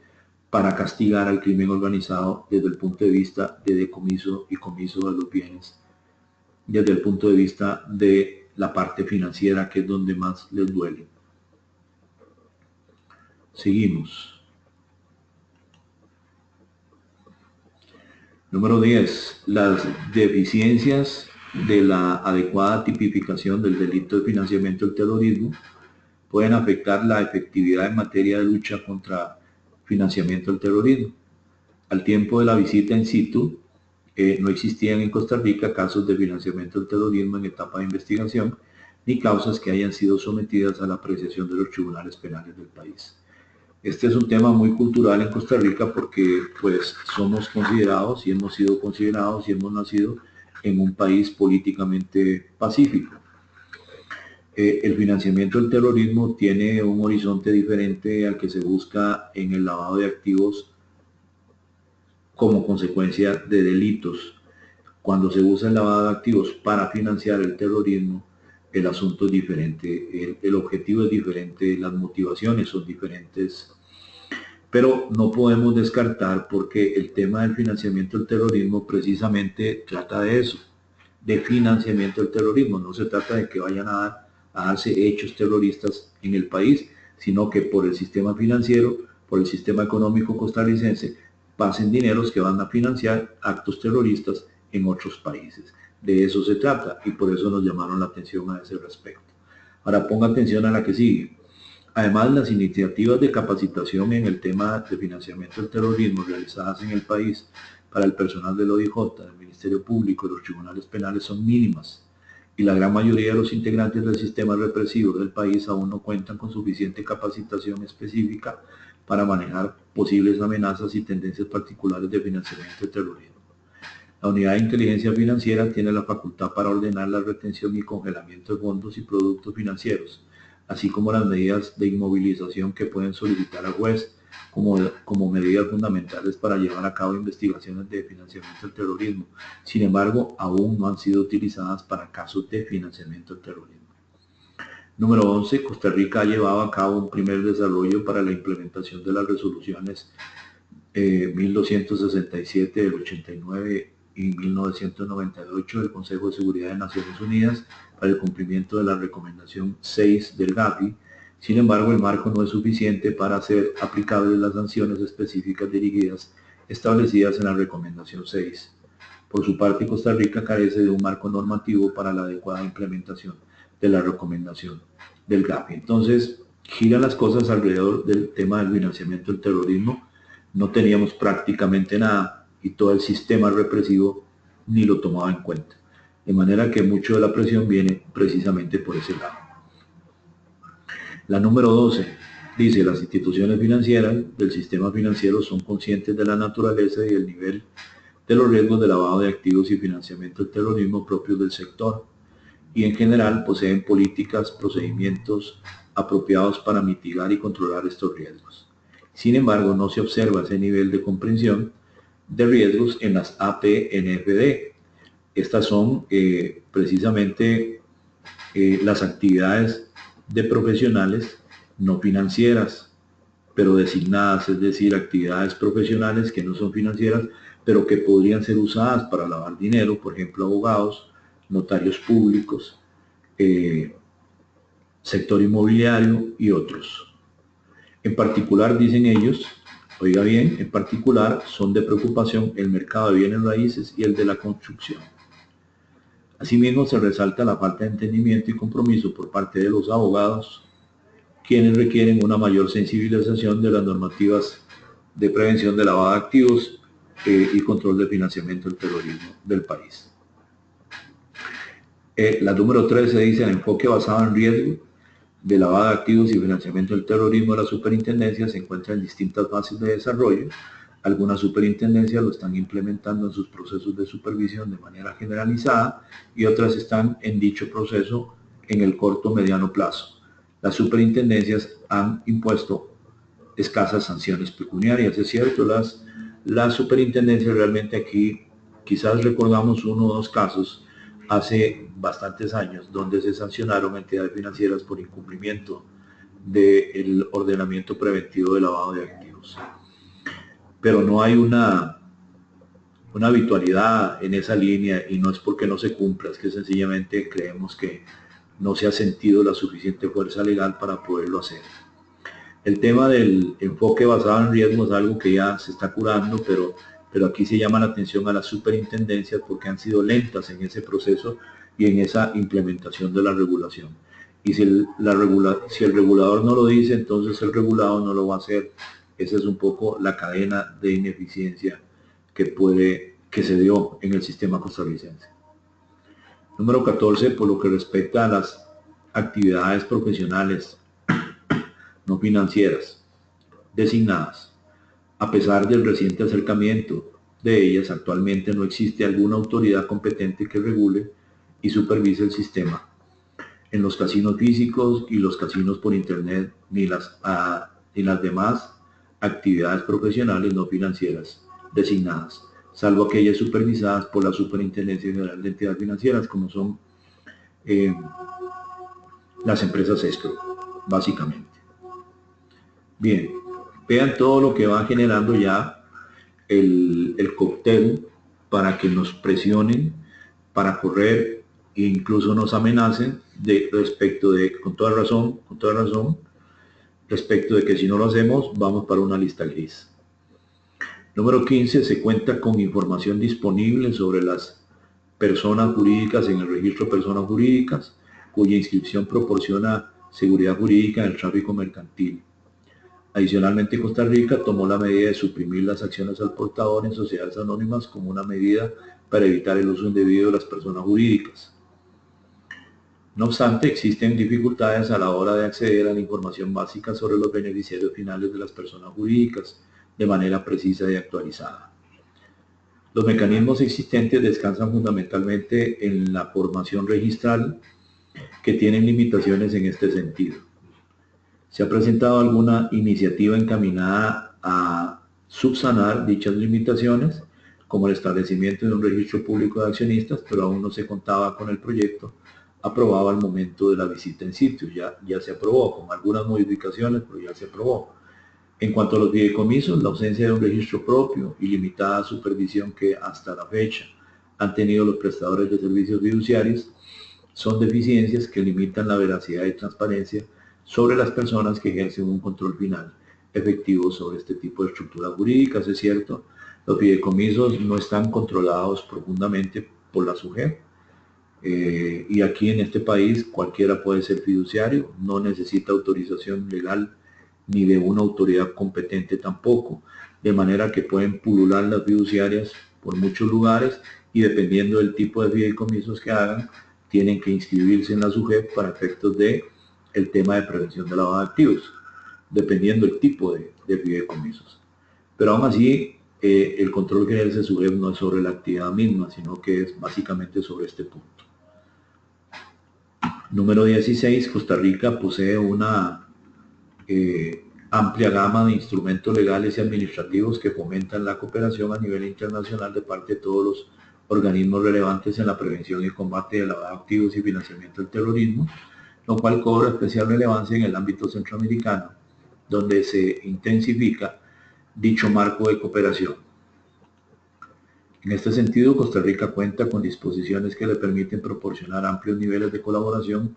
Speaker 1: para castigar al crimen organizado desde el punto de vista de decomiso y comiso de los bienes, desde el punto de vista de la parte financiera, que es donde más les duele. Seguimos. Número 10. Las deficiencias de la adecuada tipificación del delito de financiamiento del terrorismo pueden afectar la efectividad en materia de lucha contra financiamiento del terrorismo. Al tiempo de la visita in situ, no existían en Costa Rica casos de financiamiento del terrorismo en etapa de investigación, ni causas que hayan sido sometidas a la apreciación de los tribunales penales del país. Este es un tema muy cultural en Costa Rica porque pues somos considerados y hemos sido considerados y hemos nacido en un país políticamente pacífico. El financiamiento del terrorismo tiene un horizonte diferente al que se busca en el lavado de activos como consecuencia de delitos. Cuando se usa el lavado de activos para financiar el terrorismo, el asunto es diferente, el objetivo es diferente, las motivaciones son diferentes, pero no podemos descartar porque el tema del financiamiento del terrorismo precisamente trata de eso, de financiamiento del terrorismo. No se trata de que vayan a darse hechos terroristas en el país, sino que por el sistema financiero, por el sistema económico costarricense, pasen dineros que van a financiar actos terroristas en otros países. De eso se trata y por eso nos llamaron la atención a ese respecto. Ahora ponga atención a la que sigue. Además, las iniciativas de capacitación en el tema de financiamiento del terrorismo realizadas en el país para el personal del OIJ, del Ministerio Público y los tribunales penales son mínimas y la gran mayoría de los integrantes del sistema represivo del país aún no cuentan con suficiente capacitación específica para manejar posibles amenazas y tendencias particulares de financiamiento del terrorismo. La Unidad de Inteligencia Financiera tiene la facultad para ordenar la retención y congelamiento de fondos y productos financieros, así como las medidas de inmovilización que pueden solicitar al juez como medidas fundamentales para llevar a cabo investigaciones de financiamiento del terrorismo. Sin embargo, aún no han sido utilizadas para casos de financiamiento del terrorismo. Número 11. Costa Rica ha llevado a cabo un primer desarrollo para la implementación de las resoluciones 1267 del 89 y 1998 del Consejo de Seguridad de Naciones Unidas para el cumplimiento de la recomendación 6 del GAFI. Sin embargo, el marco no es suficiente para hacer aplicables las sanciones específicas dirigidas establecidas en la recomendación 6. Por su parte, Costa Rica carece de un marco normativo para la adecuada implementación de la recomendación del GAFI. Entonces, giran las cosas alrededor del tema del financiamiento del terrorismo. No teníamos prácticamente nada y todo el sistema represivo ni lo tomaba en cuenta. De manera que mucho de la presión viene precisamente por ese lado. La número 12 dice: las instituciones financieras del sistema financiero son conscientes de la naturaleza y el nivel de los riesgos de lavado de activos y financiamiento del terrorismo propios del sector y en general poseen políticas, procedimientos apropiados para mitigar y controlar estos riesgos. Sin embargo, no se observa ese nivel de comprensión de riesgos en las APNFD. Estas son precisamente las actividades de profesionales no financieras, pero designadas, es decir, actividades profesionales que no son financieras, pero que podrían ser usadas para lavar dinero, por ejemplo, abogados, notarios públicos, sector inmobiliario y otros. En particular, dicen ellos, oiga bien, en particular son de preocupación el mercado de bienes raíces y el de la construcción. Asimismo, se resalta la falta de entendimiento y compromiso por parte de los abogados, quienes requieren una mayor sensibilización de las normativas de prevención de lavado de activos y control de financiamiento del terrorismo del país. La número 13 dice: el enfoque basado en riesgo de lavado de activos y financiamiento del terrorismo de la superintendencia se encuentra en distintas fases de desarrollo. Algunas superintendencias lo están implementando en sus procesos de supervisión de manera generalizada y otras están en dicho proceso en el corto o mediano plazo. Las superintendencias han impuesto escasas sanciones pecuniarias. Es cierto, las superintendencias realmente aquí, quizás recordamos uno o dos casos hace bastantes años donde se sancionaron entidades financieras por incumplimiento del ordenamiento preventivo de lavado de activos. Pero no hay una habitualidad en esa línea y no es porque no se cumpla, es que sencillamente creemos que no se ha sentido la suficiente fuerza legal para poderlo hacer. El tema del enfoque basado en riesgo es algo que ya se está curando, pero pero aquí se llama la atención a las superintendencias porque han sido lentas en ese proceso y en esa implementación de la regulación. Y si el regulador no lo dice, entonces el regulado no lo va a hacer. Esa es un poco la cadena de ineficiencia que se dio en el sistema costarricense. Número 14, por lo que respecta a las actividades profesionales no financieras designadas. A pesar del reciente acercamiento de ellas, actualmente no existe alguna autoridad competente que regule y supervise el sistema en los casinos físicos y los casinos por internet, ni las demás actividades profesionales no financieras designadas, salvo aquellas supervisadas por la Superintendencia General de Entidades Financieras, como son las empresas escrow, básicamente. Bien, vean todo lo que va generando ya el cóctel para que nos presionen, para correr e incluso nos amenacen con toda razón, respecto de que si no lo hacemos vamos para una lista gris. Número 15, se cuenta con información disponible sobre las personas jurídicas en el registro de personas jurídicas, cuya inscripción proporciona seguridad jurídica en el tráfico mercantil. Adicionalmente, Costa Rica tomó la medida de suprimir las acciones al portador en sociedades anónimas como una medida para evitar el uso indebido de las personas jurídicas. No obstante, existen dificultades a la hora de acceder a la información básica sobre los beneficiarios finales de las personas jurídicas de manera precisa y actualizada. Los mecanismos existentes descansan fundamentalmente en la formación registral, que tienen limitaciones en este sentido. ¿Se ha presentado alguna iniciativa encaminada a subsanar dichas limitaciones, como el establecimiento de un registro público de accionistas, pero aún no se contaba con el proyecto aprobado al momento de la visita en sitio? Ya se aprobó, con algunas modificaciones, pero ya se aprobó. En cuanto a los fideicomisos, la ausencia de un registro propio y limitada supervisión que hasta la fecha han tenido los prestadores de servicios fiduciarios son deficiencias que limitan la veracidad y transparencia sobre las personas que ejercen un control final efectivo sobre este tipo de estructuras jurídicas. Es cierto, los fideicomisos no están controlados profundamente por la SUGEF, y aquí en este país cualquiera puede ser fiduciario, no necesita autorización legal ni de una autoridad competente tampoco, de manera que pueden pulular las fiduciarias por muchos lugares y dependiendo del tipo de fideicomisos que hagan, tienen que inscribirse en la SUGEF para efectos de el tema de prevención de lavado de activos, dependiendo del tipo de fideicomisos. Pero aún así, el control que ejerce SUGEF no es sobre la actividad misma, sino que es básicamente sobre este punto. Número 16, Costa Rica posee una amplia gama de instrumentos legales y administrativos que fomentan la cooperación a nivel internacional de parte de todos los organismos relevantes en la prevención y combate de lavado de activos y financiamiento del terrorismo, lo cual cobra especial relevancia en el ámbito centroamericano, donde se intensifica dicho marco de cooperación. En este sentido, Costa Rica cuenta con disposiciones que le permiten proporcionar amplios niveles de colaboración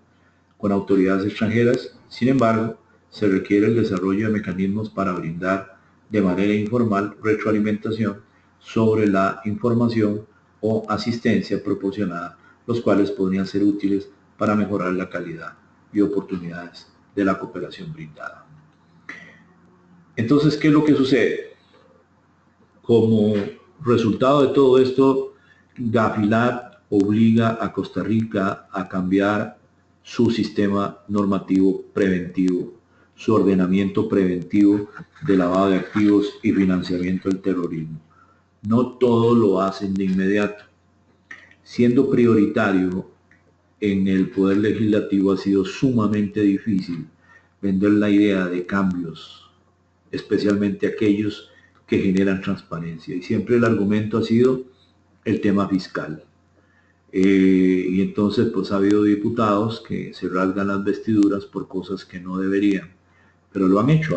Speaker 1: con autoridades extranjeras. Sin embargo, se requiere el desarrollo de mecanismos para brindar de manera informal retroalimentación sobre la información o asistencia proporcionada, los cuales podrían ser útiles para mejorar la calidad y oportunidades de la cooperación brindada. Entonces, ¿qué es lo que sucede? Como resultado de todo esto, GAFILAT obliga a Costa Rica a cambiar su sistema normativo preventivo, su ordenamiento preventivo de lavado de activos y financiamiento del terrorismo. No todo lo hacen de inmediato. Siendo prioritario en el Poder Legislativo, ha sido sumamente difícil vender la idea de cambios, especialmente aquellos que generan transparencia. Y siempre el argumento ha sido el tema fiscal. Y entonces pues ha habido diputados que se rasgan las vestiduras por cosas que no deberían, pero lo han hecho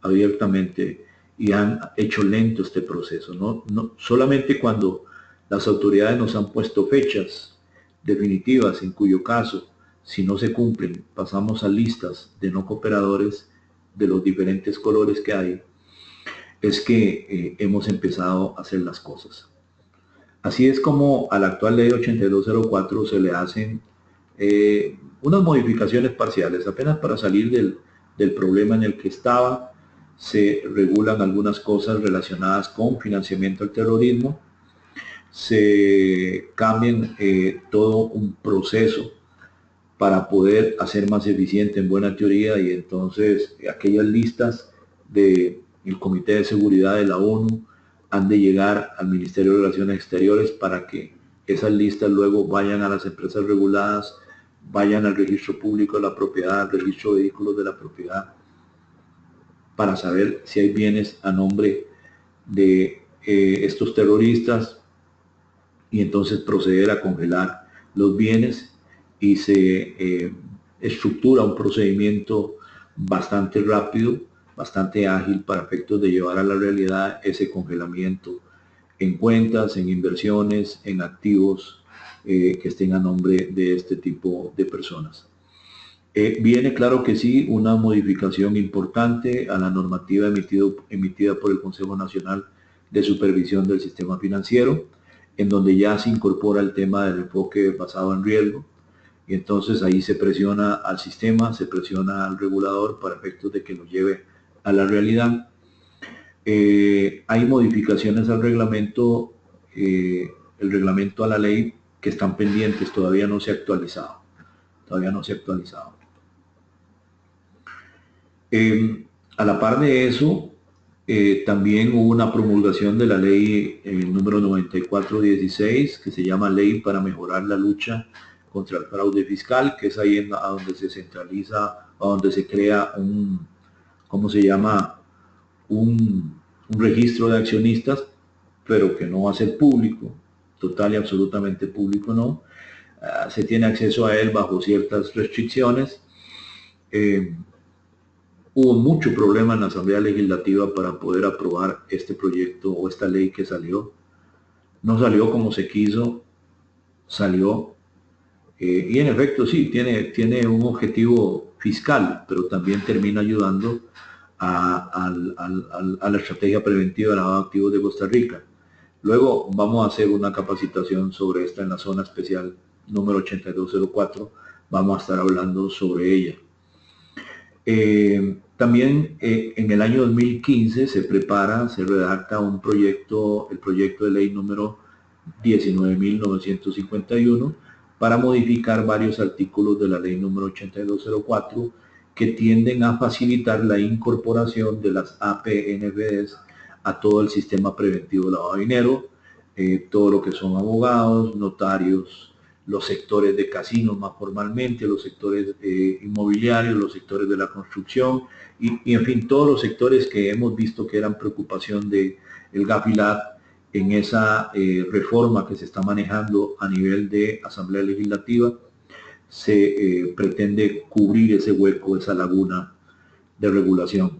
Speaker 1: abiertamente y han hecho lento este proceso. No solamente cuando las autoridades nos han puesto fechas definitivas, en cuyo caso, si no se cumplen, pasamos a listas de no cooperadores de los diferentes colores que hay. es que hemos empezado a hacer las cosas. Así es como a la actual ley 8204 se le hacen unas modificaciones parciales, apenas para salir del problema en el que estaba. Se regulan algunas cosas relacionadas con financiamiento al terrorismo, se cambian todo un proceso para poder hacer más eficiente en buena teoría, y entonces aquellas listas del Comité de Seguridad de la ONU han de llegar al Ministerio de Relaciones Exteriores para que esas listas luego vayan a las empresas reguladas, vayan al registro público de la propiedad, al registro de vehículos de la propiedad, para saber si hay bienes a nombre de estos terroristas, y entonces proceder a congelar los bienes, y se estructura un procedimiento bastante rápido, bastante ágil, para efectos de llevar a la realidad ese congelamiento en cuentas, en inversiones, en activos que estén a nombre de este tipo de personas. Viene, claro que sí, una modificación importante a la normativa emitida por el Consejo Nacional de Supervisión del Sistema Financiero, en donde ya se incorpora el tema del enfoque basado en riesgo, y entonces ahí se presiona al sistema, se presiona al regulador para efectos de que lo lleve a la realidad. Hay modificaciones al reglamento, el reglamento a la ley, que están pendientes, todavía no se ha actualizado. A la par de eso, también hubo una promulgación de la ley número 9416, que se llama Ley para mejorar la lucha contra el fraude fiscal, que es ahí a donde se centraliza, a donde se crea un, ¿cómo se llama? Un registro de accionistas, pero que no va a ser público, total y absolutamente público no. Se tiene acceso a él bajo ciertas restricciones. Hubo mucho problema en la Asamblea Legislativa para poder aprobar este proyecto o esta ley que salió. No salió como se quiso, salió. Y en efecto sí, tiene un objetivo fiscal, pero también termina ayudando a la estrategia preventiva de lavado de activos de Costa Rica. Luego vamos a hacer una capacitación sobre esta en la zona especial número 8204. Vamos a estar hablando sobre ella. También en el año 2015 se redacta un proyecto, el proyecto de ley número 19.951, para modificar varios artículos de la ley número 8204, que tienden a facilitar la incorporación de las APNBs a todo el sistema preventivo de lavado de dinero, todo lo que son abogados, notarios, los sectores de casinos más formalmente, los sectores inmobiliarios, los sectores de la construcción, y en fin, todos los sectores que hemos visto que eran preocupación del GAFILAT en esa reforma que se está manejando a nivel de Asamblea Legislativa. Se pretende cubrir ese hueco, esa laguna de regulación.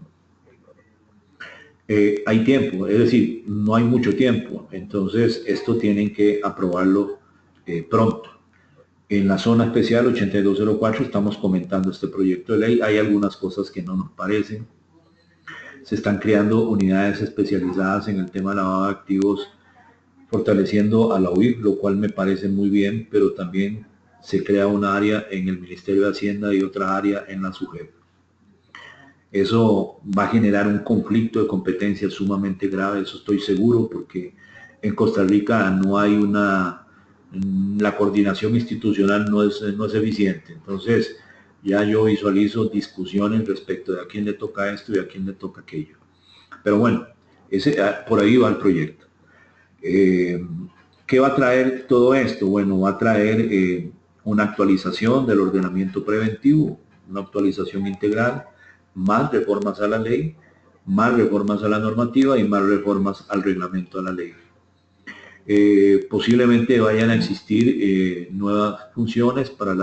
Speaker 1: Hay tiempo, es decir, no hay mucho tiempo, entonces esto tienen que aprobarlo pronto. En la zona especial 8204 estamos comentando este proyecto de ley. Hay algunas cosas que no nos parecen. Se están creando unidades especializadas en el tema de lavado de activos, fortaleciendo a la UIF, lo cual me parece muy bien, pero también se crea un área en el Ministerio de Hacienda y otra área en la SUGEP. Eso va a generar un conflicto de competencia sumamente grave, eso estoy seguro, porque en Costa Rica no hay la coordinación institucional no es eficiente. Entonces ya yo visualizo discusiones respecto de a quién le toca esto y a quién le toca aquello. Pero bueno, por ahí va el proyecto. ¿Qué va a traer todo esto? Bueno, va a traer una actualización del ordenamiento preventivo, una actualización integral, más reformas a la ley, más reformas a la normativa y más reformas al reglamento de la ley. Posiblemente vayan a existir nuevas funciones para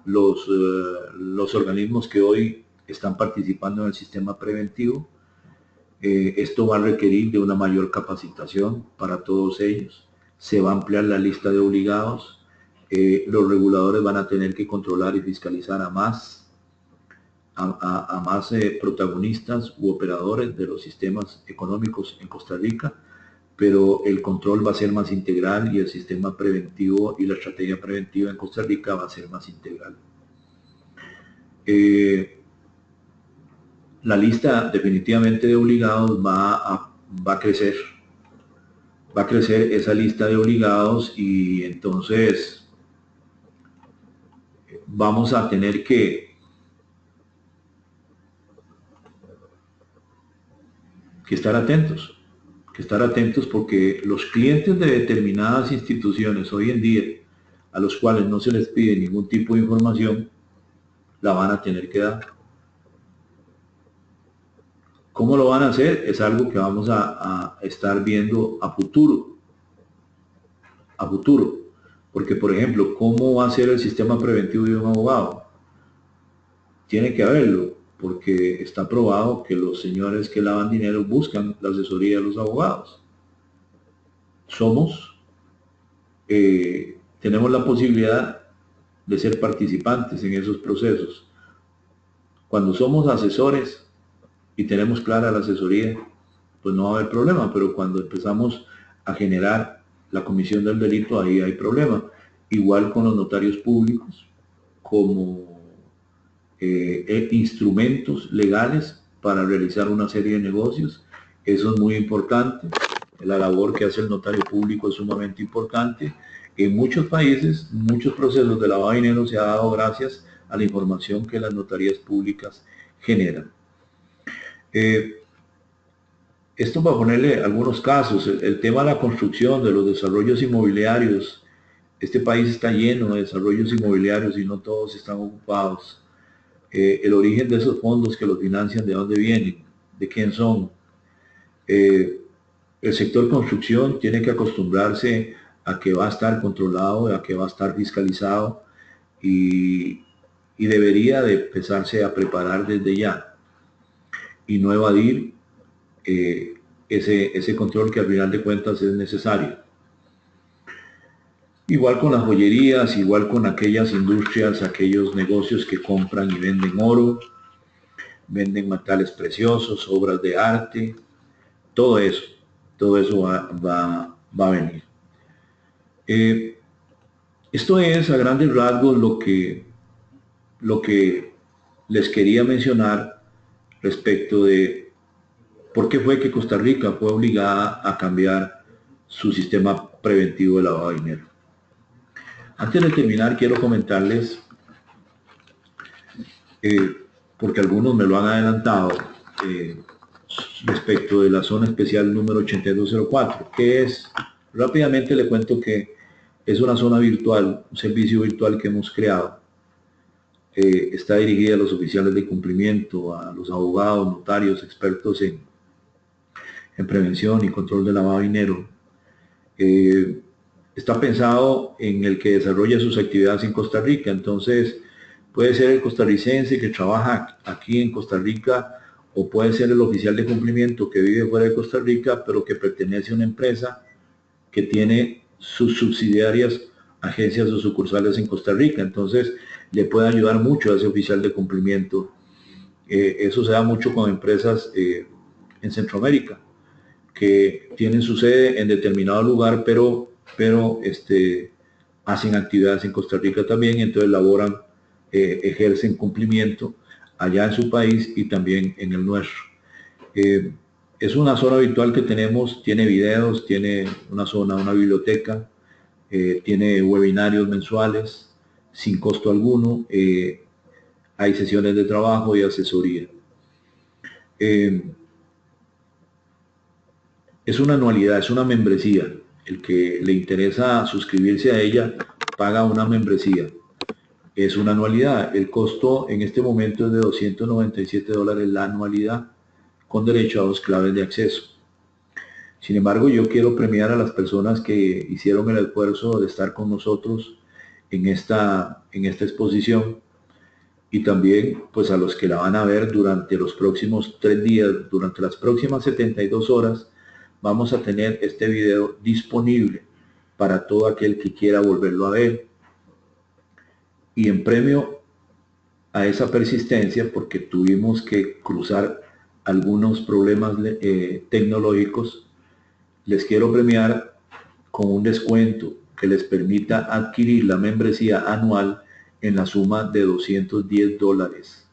Speaker 1: los organismos que hoy están participando en el sistema preventivo. Esto va a requerir de una mayor capacitación para todos ellos. Se va a ampliar la lista de obligados. Los reguladores van a tener que controlar y fiscalizar a más a más protagonistas u operadores de los sistemas económicos en Costa Rica, pero el control va a ser más integral y el sistema preventivo y la estrategia preventiva en Costa Rica va a ser más integral. La lista definitivamente de obligados va a crecer. Va a crecer esa lista de obligados y entonces vamos a tener que estar atentos porque los clientes de determinadas instituciones hoy en día, a los cuales no se les pide ningún tipo de información, la van a tener que dar. ¿Cómo lo van a hacer? Es algo que vamos a estar viendo a futuro. Porque, por ejemplo, ¿cómo va a ser el sistema preventivo de un abogado? Tiene que haberlo, porque está probado que los señores que lavan dinero buscan la asesoría de los abogados. Tenemos la posibilidad de ser participantes en esos procesos. Cuando somos asesores y tenemos clara la asesoría, pues no va a haber problema, pero cuando empezamos a generar la comisión del delito, ahí hay problema. Igual con los notarios públicos, como instrumentos legales para realizar una serie de negocios. Eso es muy importante. La labor que hace el notario público es sumamente importante. En muchos países, muchos procesos de lavado de dinero se ha dado gracias a la información que las notarías públicas generan. Esto para ponerle algunos casos, el tema de la construcción, de los desarrollos inmobiliarios. Este país está lleno de desarrollos inmobiliarios y no todos están ocupados. El origen de esos fondos que los financian, de dónde vienen, de quién son. El sector construcción tiene que acostumbrarse a que va a estar controlado, a que va a estar fiscalizado y debería de empezarse a preparar desde ya y no evadir ese control que al final de cuentas es necesario. Igual con las joyerías, igual con aquellas industrias, aquellos negocios que compran y venden oro, venden metales preciosos, obras de arte, todo eso va a venir. Esto es a grandes rasgos lo que les quería mencionar respecto de por qué fue que Costa Rica fue obligada a cambiar su sistema preventivo de lavado de dinero. Antes de terminar, quiero comentarles, porque algunos me lo han adelantado, respecto de la zona especial número 8204, que es, rápidamente le cuento que es una zona virtual, un servicio virtual que hemos creado. Está dirigida a los oficiales de cumplimiento, a los abogados, notarios, expertos en prevención y control de lavado de dinero. Está pensado en el que desarrolla sus actividades en Costa Rica, entonces puede ser el costarricense que trabaja aquí en Costa Rica o puede ser el oficial de cumplimiento que vive fuera de Costa Rica pero que pertenece a una empresa que tiene sus subsidiarias, agencias o sucursales en Costa Rica, entonces le puede ayudar mucho a ese oficial de cumplimiento. Eso se da mucho con empresas en Centroamérica que tienen su sede en determinado lugar pero hacen actividades en Costa Rica también, entonces laboran, ejercen cumplimiento allá en su país y también en el nuestro. Es una zona virtual que tenemos, tiene videos, tiene una biblioteca, tiene webinarios mensuales sin costo alguno, hay sesiones de trabajo y asesoría. Es una anualidad, es una membresía. El que le interesa suscribirse a ella paga una membresía. Es una anualidad. El costo en este momento es de $297 la anualidad, con derecho a 2 claves de acceso. Sin embargo, yo quiero premiar a las personas que hicieron el esfuerzo de estar con nosotros en esta exposición y también pues a los que la van a ver durante los próximos 3 días, durante las próximas 72 horas, vamos a tener este video disponible para todo aquel que quiera volverlo a ver. Y en premio a esa persistencia porque tuvimos que cruzar algunos problemas tecnológicos, les quiero premiar con un descuento que les permita adquirir la membresía anual en la suma de $210.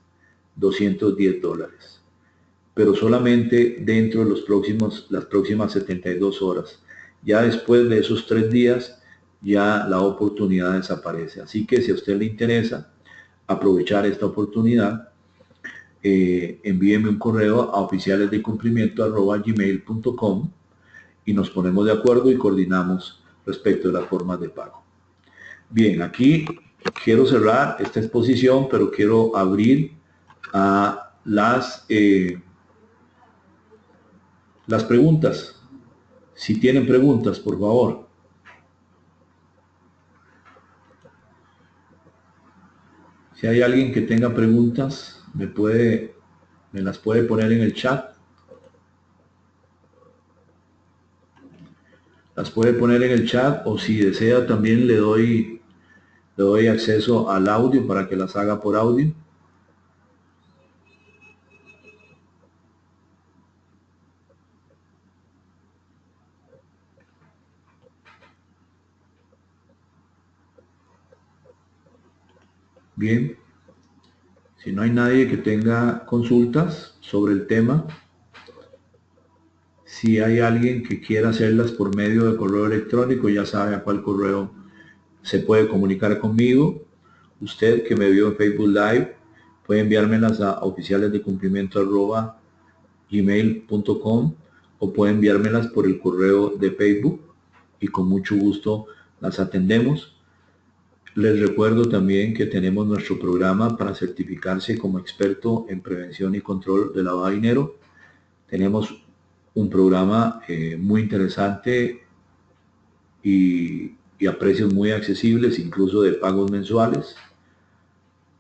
Speaker 1: $210. Pero solamente dentro de las próximas 72 horas. Ya después de esos 3 días, ya la oportunidad desaparece. Así que si a usted le interesa aprovechar esta oportunidad, envíeme un correo a oficialesdecumplimiento@gmail.com y nos ponemos de acuerdo y coordinamos respecto de las formas de pago. Bien, aquí quiero cerrar esta exposición, pero quiero abrir a las preguntas. Si tienen preguntas, por favor. Si hay alguien que tenga preguntas, me las puede poner en el chat. Las puede poner en el chat, o si desea también le doy acceso al audio para que las haga por audio. Bien, si no hay nadie que tenga consultas sobre el tema, si hay alguien que quiera hacerlas por medio de correo electrónico, ya sabe a cuál correo se puede comunicar conmigo. Usted que me vio en Facebook Live puede enviármelas a oficialesdecumplimiento@gmail.com o puede enviármelas por el correo de Facebook y con mucho gusto las atendemos. Les recuerdo también que tenemos nuestro programa para certificarse como experto en prevención y control de lavado de dinero. Tenemos un programa muy interesante y a precios muy accesibles, incluso de pagos mensuales,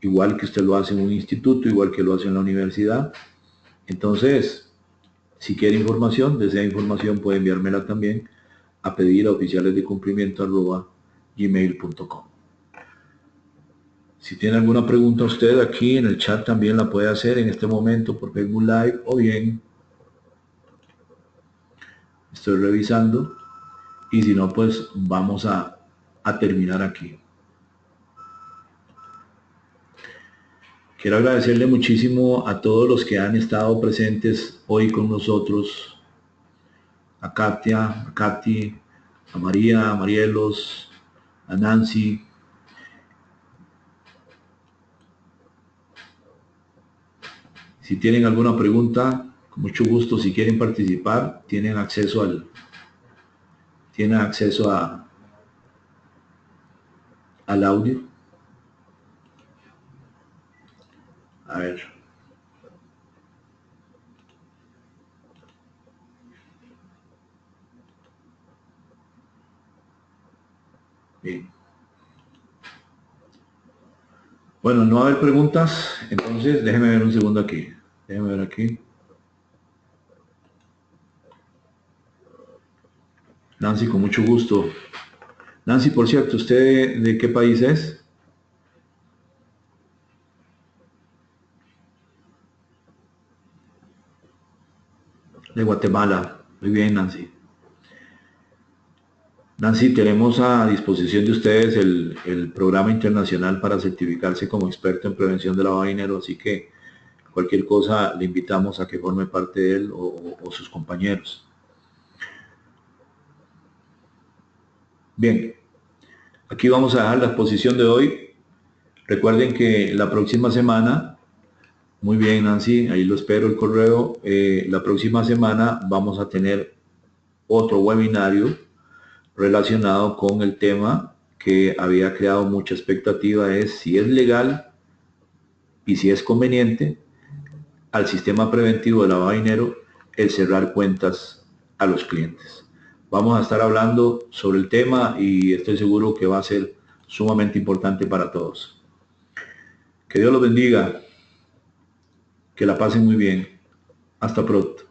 Speaker 1: igual que usted lo hace en un instituto, igual que lo hace en la universidad. Entonces, si quiere información, desea información, puede enviármela también a pedir a oficialesdecumplimiento@gmail.com. Si tiene alguna pregunta usted aquí en el chat también la puede hacer en este momento por Facebook Live, o bien estoy revisando, y si no, pues vamos a terminar aquí. Quiero agradecerle muchísimo a todos los que han estado presentes hoy con nosotros, a Katia, a Katy, a María, a Marielos, a Nancy. Si tienen alguna pregunta, con mucho gusto, si quieren participar, tienen acceso al audio. A ver. Bien. Bueno, no va a haber preguntas, entonces déjeme ver un segundo aquí. Déjeme ver aquí. Nancy, con mucho gusto. Nancy, por cierto, ¿usted de qué país es? De Guatemala. Muy bien, Nancy. Nancy, tenemos a disposición de ustedes el programa internacional para certificarse como experto en prevención de lavado de dinero, así que cualquier cosa le invitamos a que forme parte de él o sus compañeros. Bien, aquí vamos a dejar la exposición de hoy. Recuerden que la próxima semana, muy bien Nancy, ahí lo espero el correo, la próxima semana vamos a tener otro webinario relacionado con el tema que había creado mucha expectativa, es si es legal y si es conveniente al sistema preventivo de lavado de dinero el cerrar cuentas a los clientes. Vamos a estar hablando sobre el tema y estoy seguro que va a ser sumamente importante para todos. Que Dios los bendiga, que la pasen muy bien. Hasta pronto.